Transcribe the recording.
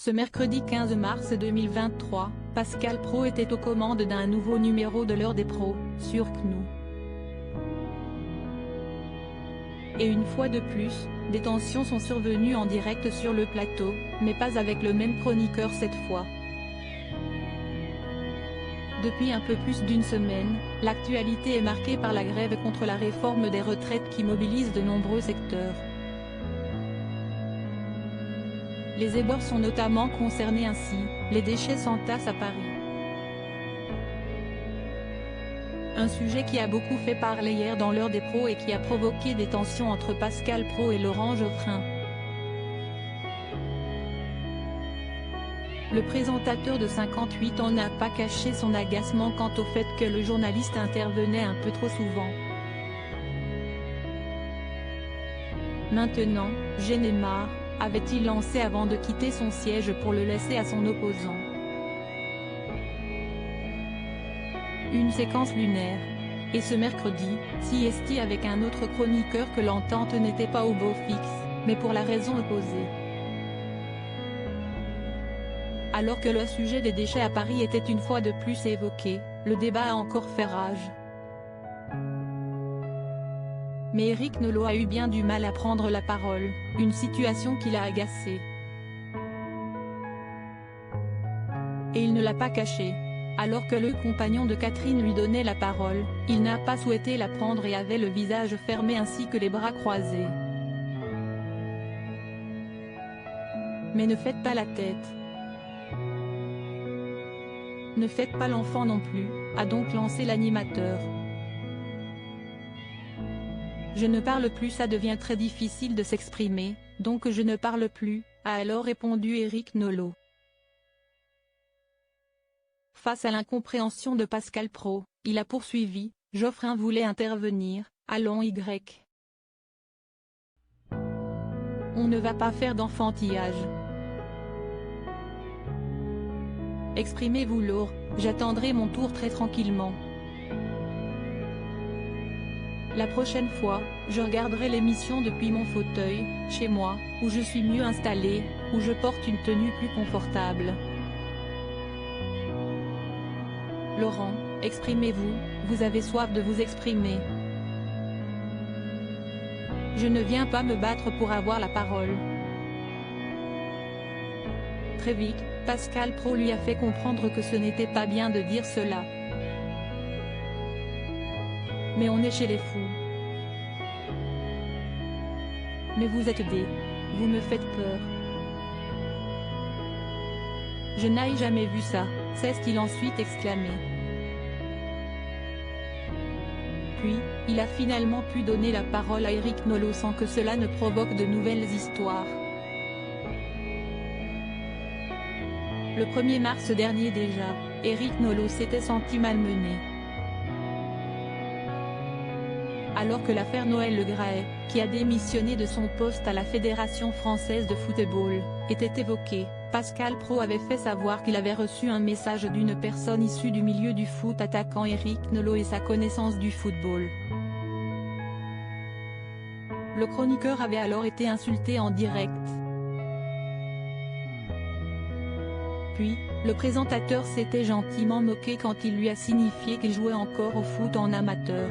Ce mercredi 15 mars 2023, Pascal Praud était aux commandes d'un nouveau numéro de l'heure des pros, sur CNews. Et une fois de plus, des tensions sont survenues en direct sur le plateau, mais pas avec le même chroniqueur cette fois. Depuis un peu plus d'une semaine, l'actualité est marquée par la grève contre la réforme des retraites qui mobilise de nombreux secteurs. Les éboueurs sont notamment concernés ainsi, les déchets s'entassent à Paris. Un sujet qui a beaucoup fait parler hier dans l'heure des pros et qui a provoqué des tensions entre Pascal Praud et Laurent Geoffrin. Le présentateur de 58 ans n'a pas caché son agacement quant au fait que le journaliste intervenait un peu trop souvent. Maintenant, j'en ai marre, avait-il lancé avant de quitter son siège pour le laisser à son opposant. Une séquence lunaire. Et ce mercredi, siesti avec un autre chroniqueur que l'entente n'était pas au beau fixe, mais pour la raison opposée. Alors que le sujet des déchets à Paris était une fois de plus évoqué, le débat a encore fait rage. Mais Éric Nolot a eu bien du mal à prendre la parole, une situation qui l'a agacé. Et il ne l'a pas caché. Alors que le compagnon de Catherine lui donnait la parole, il n'a pas souhaité la prendre et avait le visage fermé ainsi que les bras croisés. Mais ne faites pas la tête. Ne faites pas l'enfant non plus, a donc lancé l'animateur. Je ne parle plus, ça devient très difficile de s'exprimer, donc je ne parle plus, a alors répondu Éric Nolot. Face à l'incompréhension de Pascal Praud, il a poursuivi, Geoffrin voulait intervenir, allons Y. On ne va pas faire d'enfantillage. Exprimez-vous Laure, j'attendrai mon tour très tranquillement. La prochaine fois, je regarderai l'émission depuis mon fauteuil, chez moi, où je suis mieux installé, où je porte une tenue plus confortable. Laurent, exprimez-vous, vous avez soif de vous exprimer. Je ne viens pas me battre pour avoir la parole. Très vite, Pascal Praud lui a fait comprendre que ce n'était pas bien de dire cela. Mais on est chez les fous. Mais vous êtes des... Vous me faites peur. Je n'ai jamais vu ça, s'est-il ensuite exclamé. Puis, il a finalement pu donner la parole à Éric Nolot sans que cela ne provoque de nouvelles histoires. Le 1er mars dernier déjà, Éric Nolot s'était senti malmené. Alors que l'affaire Noël Le Graët, qui a démissionné de son poste à la Fédération française de football, était évoquée, Pascal Praud avait fait savoir qu'il avait reçu un message d'une personne issue du milieu du foot attaquant Éric Nolot et sa connaissance du football. Le chroniqueur avait alors été insulté en direct. Puis, le présentateur s'était gentiment moqué quand il lui a signifié qu'il jouait encore au foot en amateur.